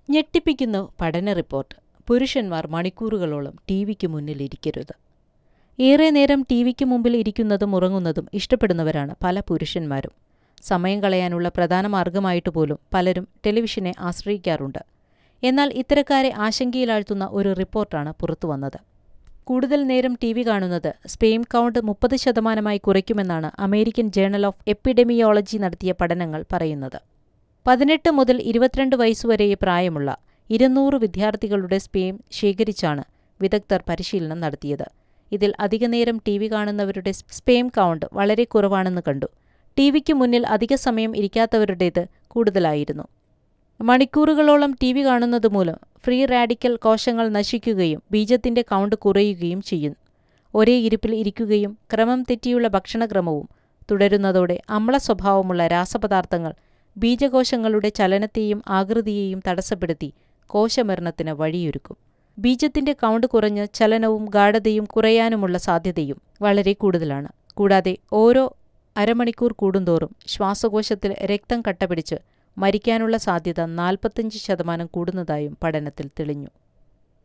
ഞെട്ടിപ്പിക്കുന്നു പഠന റിപ്പോർട്ട്. പുരുഷന്മാർ മണിക്കൂറുകളോളം ടിവിക്ക് മുന്നിലിരിക്കരുത്. ഏറെ നേരം ടിവിക്ക് മുമ്പിൽ ഇരിക്കുന്നതും ഉറങ്ങുന്നതും ഇഷ്ടപ്പെടുന്നവരാണ് പല പുരുഷന്മാരും. സമയം കളയാനുള്ള പ്രധാന മാർഗമായിട്ട് പോലും പലരും ടെലിവിഷനെ ആശ്രയിക്കാറുണ്ട്. എന്നാൽ ഇത്തരക്കാരെ ആശങ്കയിലാഴ്ത്തുന്ന ഒരു റിപ്പോർട്ടാണ് പുറത്തുവന്നത്. കൂടുതൽ നേരം ടിവി കാണുന്നത് സ്പേം കൗണ്ട് 30% കുറയ്ക്കുമെന്നാണ് അമേരിക്കൻ ജേണൽ ഓഫ് എപ്പിഡെമിയോളജി നടത്തിയ പഠനങ്ങൾ പറയുന്നത്. 18 മുതൽ 22 വയസ്സുവരെ പ്രായമുള്ള 200 വിദ്യാർത്ഥികളുടെ സ്പേം ശേഖരിച്ചാണ് വിദഗ്ധർ പരിശീലനം നടത്തിയത്. ഇതിൽ അധികനേരം ടിവി കാണുന്നവരുടെ സ്പേം കൗണ്ട് വളരെ കുറവാണെന്ന് കണ്ടു. ടിവിക്ക് മുന്നിൽ അധിക സമയം ഇരിക്കാത്തവരുടേത് കൂടുതലായിരുന്നു. മണിക്കൂറുകളോളം ടിവി കാണുന്നതുമൂലം ഫ്രീ റാഡിക്കൽ കോശങ്ങൾ നശിക്കുകയും ബീജത്തിന്റെ കൗണ്ട് കുറയുകയും ചെയ്യും. ഒരേ ഇരിപ്പിൽ ഇരിക്കുകയും ക്രമം തെറ്റിയുള്ള ഭക്ഷണക്രമവും തുടരുന്നതോടെ അമ്ല സ്വഭാവമുള്ള രാസപദാർത്ഥങ്ങൾ ബീജകോശങ്ങളുടെ ചലനത്തെയും ആകൃതിയെയും തടസ്സപ്പെടുത്തി കോശമരണത്തിന് വഴിയൊരുക്കും. ബീജത്തിന്റെ കൗണ്ട് കുറഞ്ഞ് ചലനവും ഗാഢതയും കുറയാനുമുള്ള സാധ്യതയും വളരെ കൂടുതലാണ്. കൂടാതെ ഓരോ അരമണിക്കൂർ കൂടുന്തോറും ശ്വാസകോശത്തിൽ രക്തം കട്ടപിടിച്ച് മരിക്കാനുള്ള സാധ്യത 45% കൂടുന്നതായും പഠനത്തിൽ തെളിഞ്ഞു.